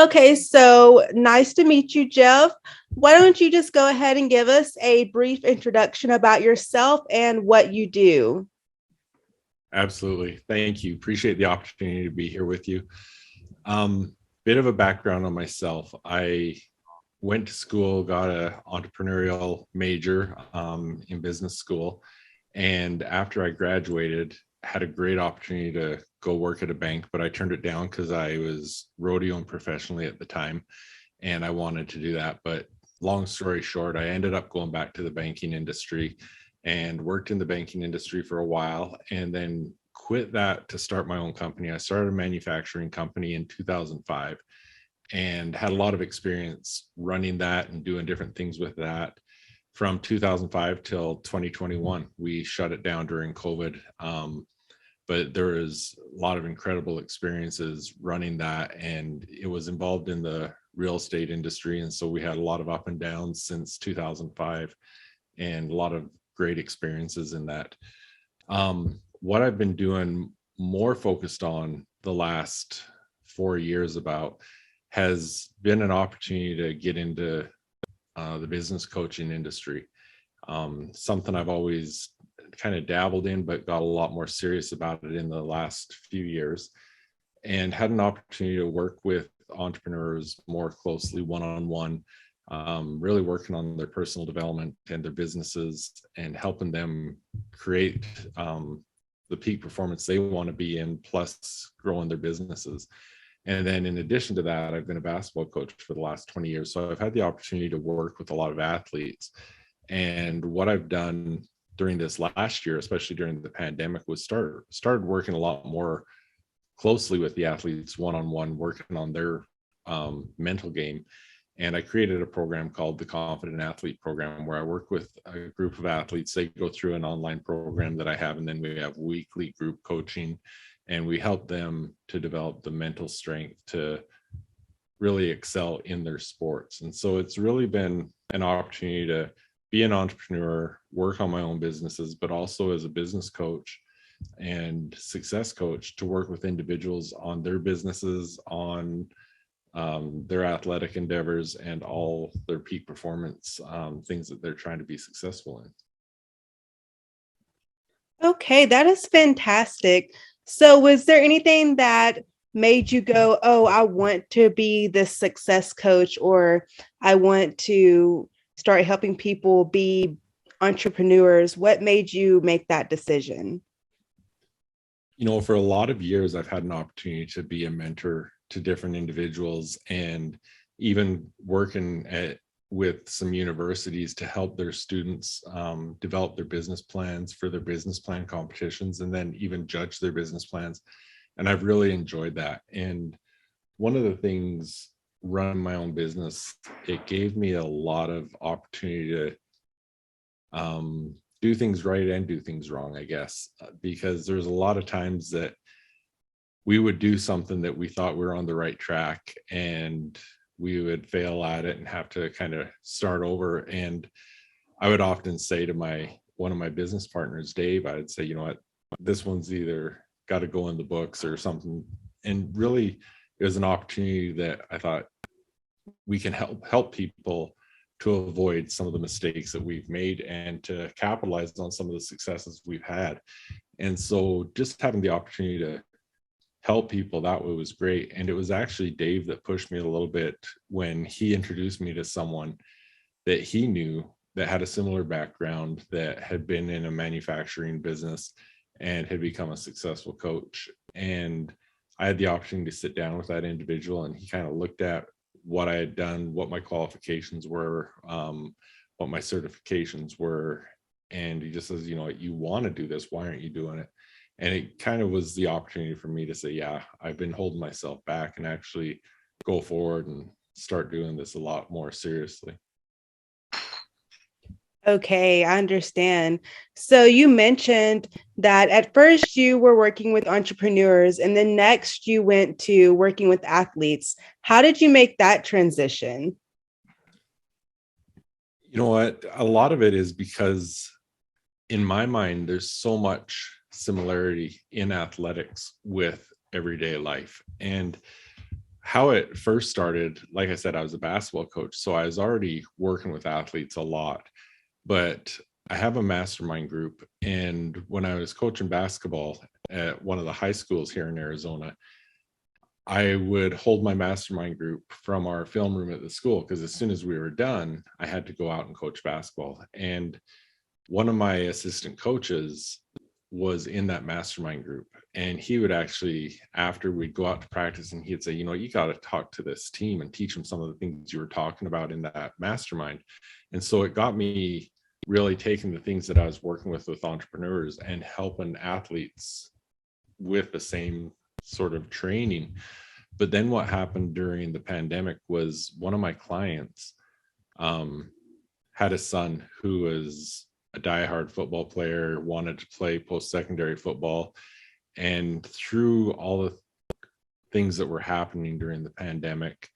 Okay, so nice to meet you, Jeff. Why don't you just go ahead and give us a brief introduction about yourself and what you do? Absolutely. Thank you. Appreciate the opportunity to be here with you. Bit of a background on myself. I went to school, got an entrepreneurial major in business school. And after I graduated, had a great opportunity to go work at a bank, but I turned it down because I was rodeoing professionally at the time and I wanted to do that. But long story short, I ended up going back to the banking industry and worked in the banking industry for a while and then quit that to start my own company. I started a manufacturing company in 2005 and had a lot of experience running that and doing different things with that from 2005 till 2021. We shut it down during COVID. But there was a lot of incredible experiences running that, and it was involved in the real estate industry. And so we had a lot of up and downs since 2005 and a lot of great experiences in that. What I've been doing more focused on the last 4 years about has been an opportunity to get into the business coaching industry. Something I've always kind of dabbled in, but got a lot more serious about it in the last few years and had an opportunity to work with entrepreneurs more closely one-on-one, really working on their personal development and their businesses and helping them create the peak performance they want to be in, plus growing their businesses. And then in addition to that, I've been a basketball coach for the last 20 years. So I've had the opportunity to work with a lot of athletes. And what I've done during this last year, especially during the pandemic, was started working a lot more closely with the athletes one-on-one, working on their mental game. And I created a program called the Confident Athlete Program, where I work with a group of athletes. They go through an online program that I have, and then we have weekly group coaching, and we help them to develop the mental strength to really excel in their sports. And so it's really been an opportunity to be an entrepreneur, work on my own businesses, but also as a business coach and success coach to work with individuals on their businesses, on their athletic endeavors, and all their peak performance things that they're trying to be successful in. Okay, that is fantastic. So, was there anything that made you go, oh, I want to be this success coach, or I want to start helping people be entrepreneurs? What made you make that decision? For a lot of years, I've had an opportunity to be a mentor to different individuals and even working with some universities to help their students develop their business plans for their business plan competitions and then even judge their business plans. And I've really enjoyed that. And one of the things running my own business, it gave me a lot of opportunity to do things right and do things wrong, I guess, because there's a lot of times that we would do something that we thought we were on the right track and we would fail at it and have to kind of start over. And I would often say to one of my business partners, Dave, I would say, you know what, this one's either got to go in the books or something. And really, it was an opportunity that I thought we can help people to avoid some of the mistakes that we've made and to capitalize on some of the successes we've had. And so just having the opportunity to help people that way was great. And it was actually Dave that pushed me a little bit when he introduced me to someone that he knew that had a similar background, that had been in a manufacturing business and had become a successful coach. And I had the opportunity to sit down with that individual, and he kind of looked at what I had done, what my qualifications were, what my certifications were. And he just says, you want to do this, why aren't you doing it? And it kind of was the opportunity for me to say, yeah, I've been holding myself back and actually go forward and start doing this a lot more seriously. Okay, I understand. So you mentioned that at first you were working with entrepreneurs and then next you went to working with athletes. How did you make that transition? You know what? A lot of it is because in my mind, there's so much similarity in athletics with everyday life. And how it first started, like I said, I was a basketball coach, so I was already working with athletes a lot. But I have a mastermind group, and when I was coaching basketball at one of the high schools here in Arizona, I would hold my mastermind group from our film room at the school, because as soon as we were done, I had to go out and coach basketball. And one of my assistant coaches was in that mastermind group, and he would actually, after we'd go out to practice, and he'd say, you know, you got to talk to this team and teach them some of the things you were talking about in that mastermind. And so it got me really taking the things that I was working with entrepreneurs and helping athletes with the same sort of training. But then what happened during the pandemic was one of my clients had a son who was a diehard football player, wanted to play post-secondary football. And through all the things that were happening during the pandemic,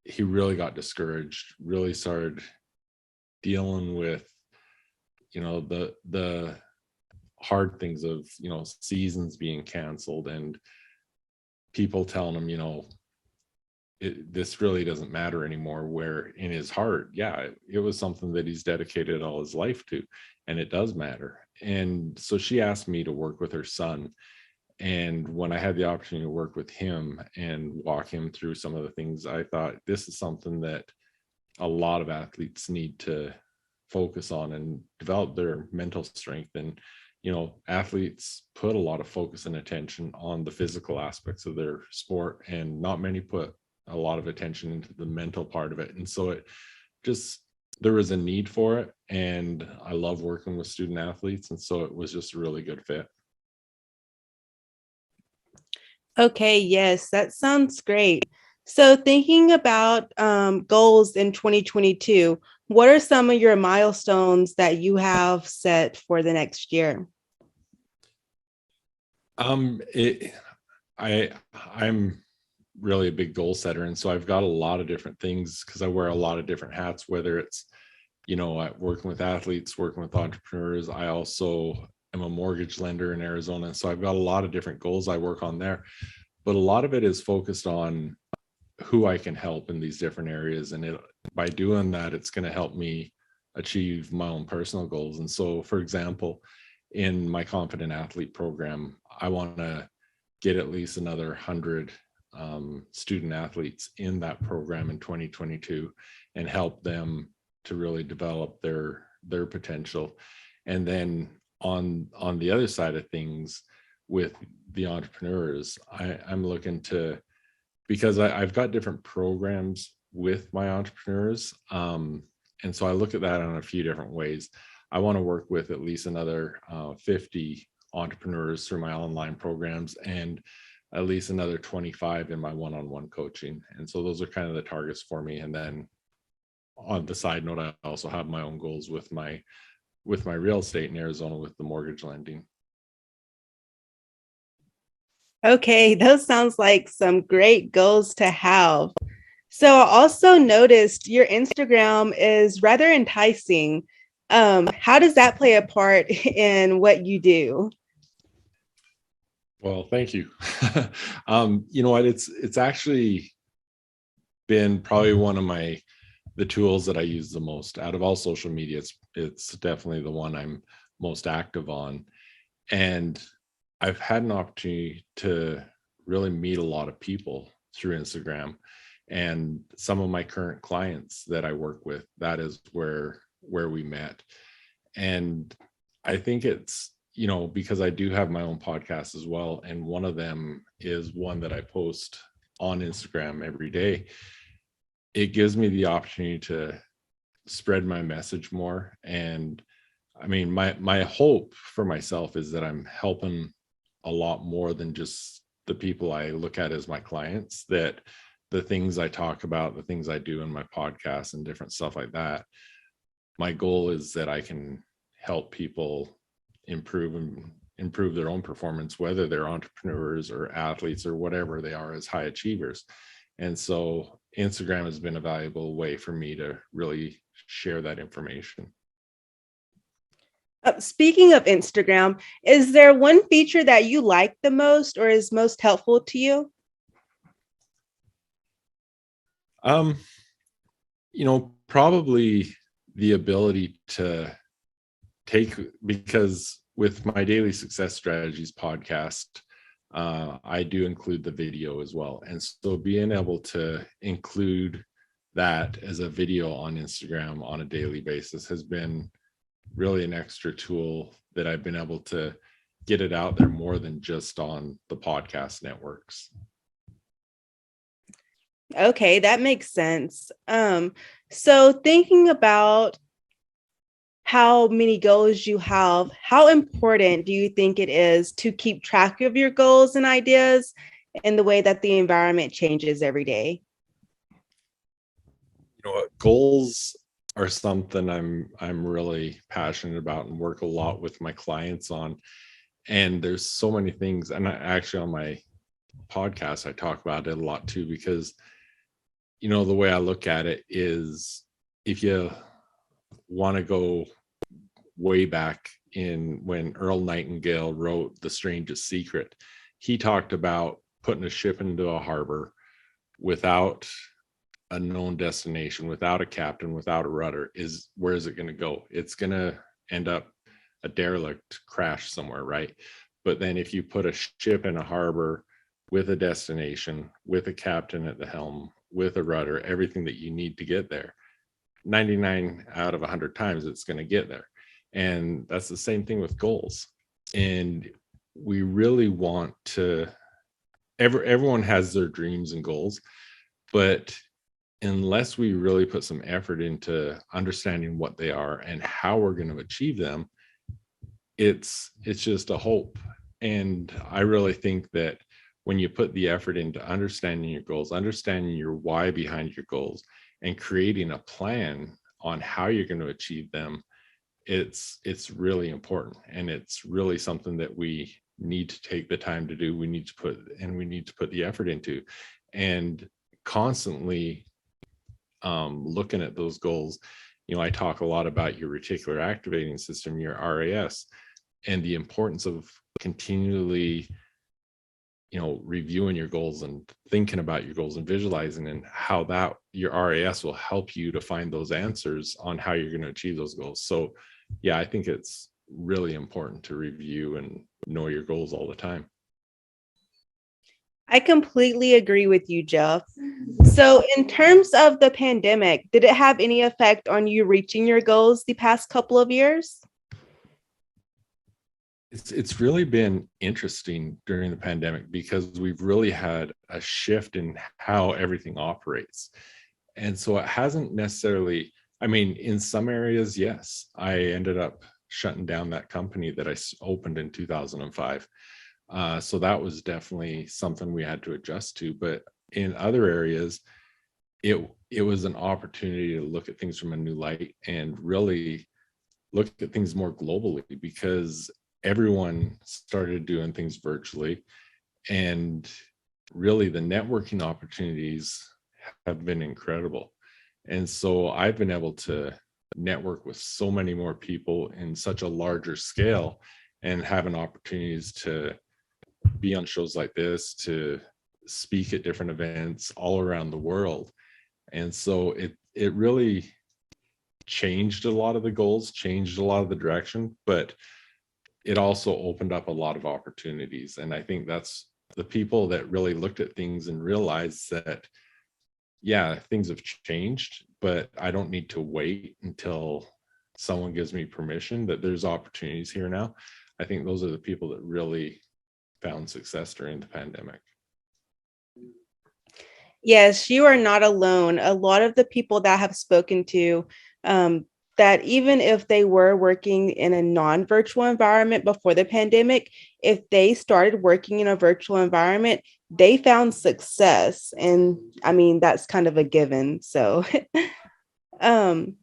he really got discouraged, really started dealing with, you know, the hard things of, you know, seasons being canceled and people telling him, you know, this really doesn't matter anymore, where in his heart, yeah, it was something that he's dedicated all his life to, and it does matter. And so she asked me to work with her son. And when I had the opportunity to work with him and walk him through some of the things, I thought this is something that a lot of athletes need to focus on and develop their mental strength. And, you know, athletes put a lot of focus and attention on the physical aspects of their sport, and not many put a lot of attention into the mental part of it. And so it just, there was a need for it. And I love working with student athletes. And so it was just a really good fit. Okay, yes, that sounds great. So thinking about goals in 2022, what are some of your milestones that you have set for the next year? I'm really a big goal setter, and so I've got a lot of different things because I wear a lot of different hats, whether it's, you know, working with athletes, working with entrepreneurs. I also am a mortgage lender in Arizona, so I've got a lot of different goals I work on there, but a lot of it is focused on who I can help in these different areas, and by doing that, it's going to help me achieve my own personal goals. And so, for example, in my Confident Athlete program, I want to get at least another 100 student athletes in that program in 2022 and help them to really develop their potential. And then on the other side of things, with the entrepreneurs, I'm looking to, because I've got different programs with my entrepreneurs, and so I look at that on a few different ways. I want to work with at least another 50 entrepreneurs through my online programs, and at least another 25 in my one-on-one coaching. And so those are kind of the targets for me. And then on the side note, I also have my own goals with my real estate in Arizona with the mortgage lending. Okay, those sounds like some great goals to have. So I also noticed your Instagram is rather enticing. How does that play a part in what you do? Well, thank you. You know what? It's actually been probably one of the tools that I use the most out of all social media. It's definitely the one I'm most active on, and I've had an opportunity to really meet a lot of people through Instagram. And some of my current clients that I work with, that is where we met. And I think it's, you know, because I do have my own podcast as well, and one of them is one that I post on Instagram every day. It gives me the opportunity to spread my message more. And I mean, my hope for myself is that I'm helping a lot more than just the people I look at as my clients, that the things I talk about, the things I do in my podcast and different stuff like that, my goal is that I can help people improve their own performance, whether they're entrepreneurs or athletes or whatever they are as high achievers. And so Instagram has been a valuable way for me to really share that information. Speaking of Instagram, is there one feature that you like the most or is most helpful to you? Um, probably the ability to because with my Daily Success Strategies podcast, I do include the video as well. And so being able to include that as a video on Instagram on a daily basis has been really an extra tool that I've been able to get it out there more than just on the podcast networks. Okay, that makes sense. So thinking about how many goals you have, how important do you think it is to keep track of your goals and ideas in the way that the environment changes every day? Goals are something I'm really passionate about and work a lot with my clients on. And there's so many things, and actually on my podcast I talk about it a lot too, because the way I look at it is, if you want to go way back in when Earl Nightingale wrote The Strangest Secret, he talked about putting a ship into a harbor without a known destination, without a captain, without a rudder. Where is it going to go? It's going to end up a derelict crash somewhere, right? But then if you put a ship in a harbor with a destination, with a captain at the helm, with a rudder, everything that you need to get there, 99 out of 100 times it's going to get there. And that's the same thing with goals. And we really want to, everyone has their dreams and goals, but unless we really put some effort into understanding what they are and how we're going to achieve them, it's just a hope. And I really think that when you put the effort into understanding your goals, understanding your why behind your goals, and creating a plan on how you're going to achieve them, it's really important. And it's really something that we need to take the time to do. We need to put the effort into, and constantly looking at those goals. I talk a lot about your reticular activating system, your RAS, and the importance of continually reviewing your goals and thinking about your goals and visualizing, and how that your RAS will help you to find those answers on how you're going to achieve those goals. So yeah, I think it's really important to review and know your goals all the time. I completely agree with you, Jeff. So, in terms of the pandemic, did it have any effect on you reaching your goals the past couple of years? It's really been interesting during the pandemic, because we've really had a shift in how everything operates. And so it hasn't necessarily, in some areas, yes, I ended up shutting down that company that I opened in 2005. So that was definitely something we had to adjust to. But in other areas, it was an opportunity to look at things from a new light and really look at things more globally, because everyone started doing things virtually. And really the networking opportunities have been incredible. And so I've been able to network with so many more people in such a larger scale, and having opportunities to be on shows like this, to speak at different events all around the world. And so it really changed a lot of the goals, changed a lot of the direction, but it also opened up a lot of opportunities. And I think that's the people that really looked at things and realized that, yeah, things have changed, but I don't need to wait until someone gives me permission, that there's opportunities here now. I think those are the people that really found success during the pandemic. Yes, you are not alone. A lot of the people that I have spoken to, that even if they were working in a non-virtual environment before the pandemic, if they started working in a virtual environment, they found success. And that's kind of a given. So, um,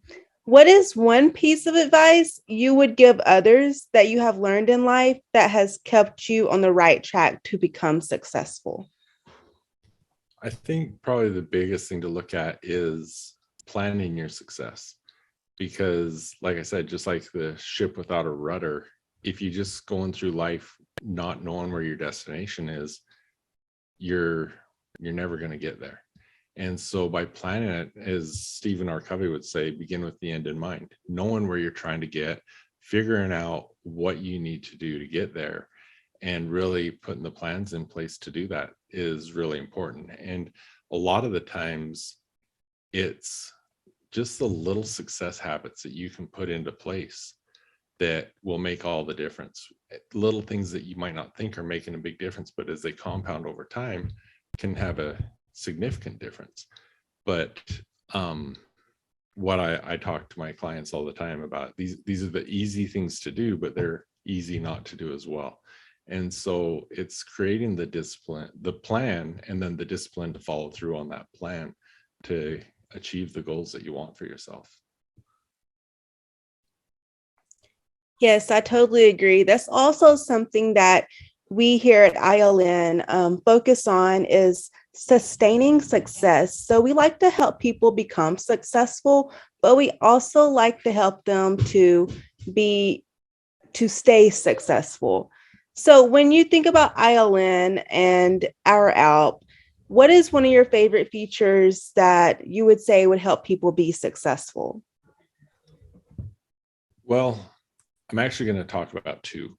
what is one piece of advice you would give others that you have learned in life that has kept you on the right track to become successful? I think probably the biggest thing to look at is planning your success. Because like I said, just like the ship without a rudder, if you just going through life not knowing where your destination is, you're never going to get there. And so by planning it, as Stephen R. Covey would say, begin with the end in mind, knowing where you're trying to get, figuring out what you need to do to get there, and really putting the plans in place to do that is really important. And a lot of the times it's just the little success habits that you can put into place that will make all the difference. Little things that you might not think are making a big difference, but as they compound over time can have a significant difference. But what I talk to my clients all the time about, these are the easy things to do, but they're easy not to do as well. And so it's creating the discipline, the plan, and then the discipline to follow through on that plan to achieve the goals that you want for yourself. Yes, I totally agree. That's also something that we here at ILN focus on is sustaining success. So we like to help people become successful, but we also like to help them to stay successful. So when you think about ILN and our app, what is one of your favorite features that you would say would help people be successful? Well, I'm actually going to talk about two,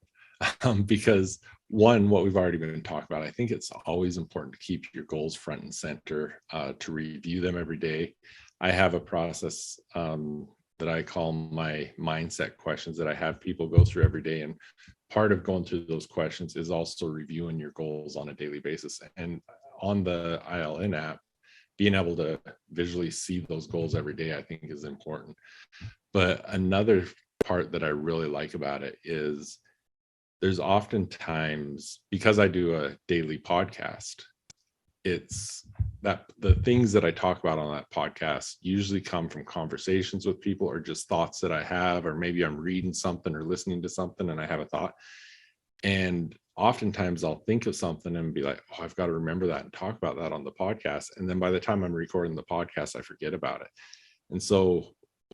because one, what we've already been talking about, I think it's always important to keep your goals front and center, to review them every day. I have a process that I call my mindset questions that I have people go through every day. And part of going through those questions is also reviewing your goals on a daily basis. And on the ILN app, being able to visually see those goals every day, I think is important. But another part that I really like about it is there's often times, because I do a daily podcast, it's that the things that I talk about on that podcast usually come from conversations with people or just thoughts that I have, or maybe I'm reading something or listening to something and I have a thought. And oftentimes I'll think of something and be like, oh, I've got to remember that and talk about that on the podcast. And then by the time I'm recording the podcast, I forget about it. And so,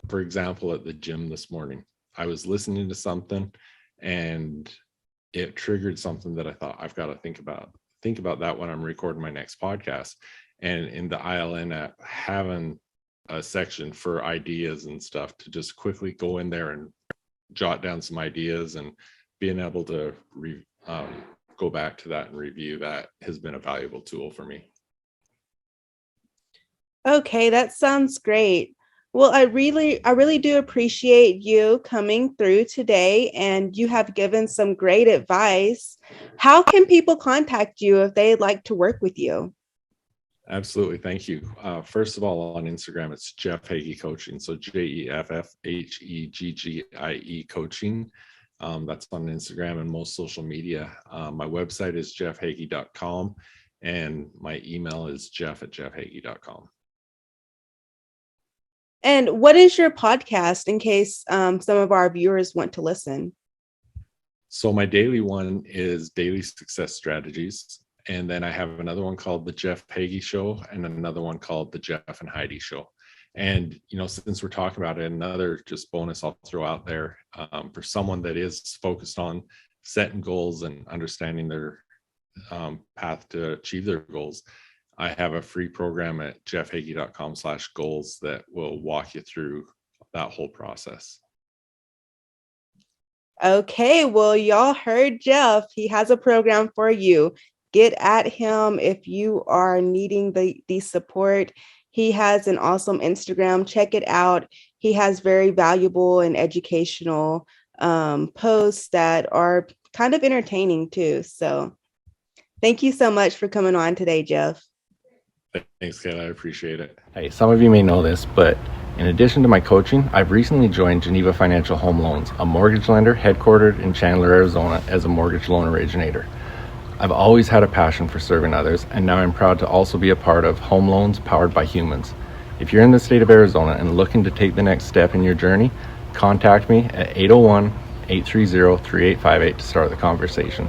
for example, at the gym this morning, I was listening to something and it triggered something that I thought I've got to think about that when I'm recording my next podcast. And in the ILN app, having a section for ideas and stuff to just quickly go in there and jot down some ideas, and being able to go back to that and review that has been a valuable tool for me. Okay, that sounds great. Well, I really do appreciate you coming through today, and you have given some great advice. How can people contact you if they'd like to work with you? Absolutely. Thank you. First of all, on Instagram, it's Jeff Heggie Coaching. So JEFFHEGGIE Coaching. That's on Instagram and most social media. My website is jeffheggie.com, and my email is jeff@jeffheggie.com. And what is your podcast in case some of our viewers want to listen? So my daily one is Daily Success Strategies. And then I have another one called The Jeff Heggie Show and another one called The Jeff and Heidi Show. And, since we're talking about it, another just bonus I'll throw out there, for someone that is focused on setting goals and understanding their path to achieve their goals, I have a free program at jeffheggie.com/goals that will walk you through that whole process. Okay, well, y'all heard Jeff. He has a program for you. Get at him if you are needing the support. He has an awesome Instagram. Check it out. He has very valuable and educational posts that are kind of entertaining too. So thank you so much for coming on today, Jeff. Thanks, Kayla. I appreciate it. Hey, some of you may know this, but in addition to my coaching, I've recently joined Geneva Financial Home Loans, a mortgage lender headquartered in Chandler, Arizona, as a mortgage loan originator. I've always had a passion for serving others, and now I'm proud to also be a part of Home Loans Powered by Humans. If you're in the state of Arizona and looking to take the next step in your journey, contact me at 801-830-3858 to start the conversation.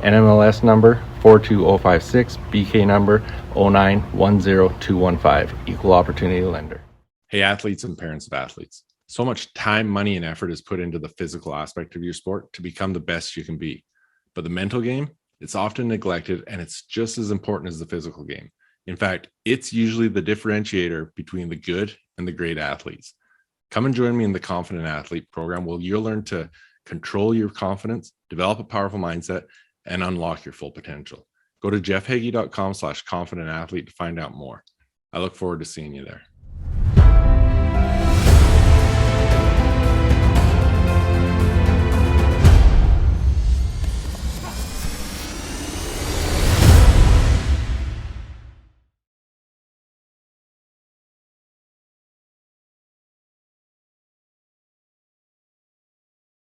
NMLS number 42056, BK number 0910215, equal opportunity lender. Hey, athletes and parents of athletes. So much time, money, and effort is put into the physical aspect of your sport to become the best you can be. But the mental game, it's often neglected, and it's just as important as the physical game. In fact, it's usually the differentiator between the good and the great athletes. Come and join me in the Confident Athlete program where you'll learn to control your confidence, develop a powerful mindset, and unlock your full potential. Go to jeffheggie.com/confidentathlete to find out more. I look forward to seeing you there.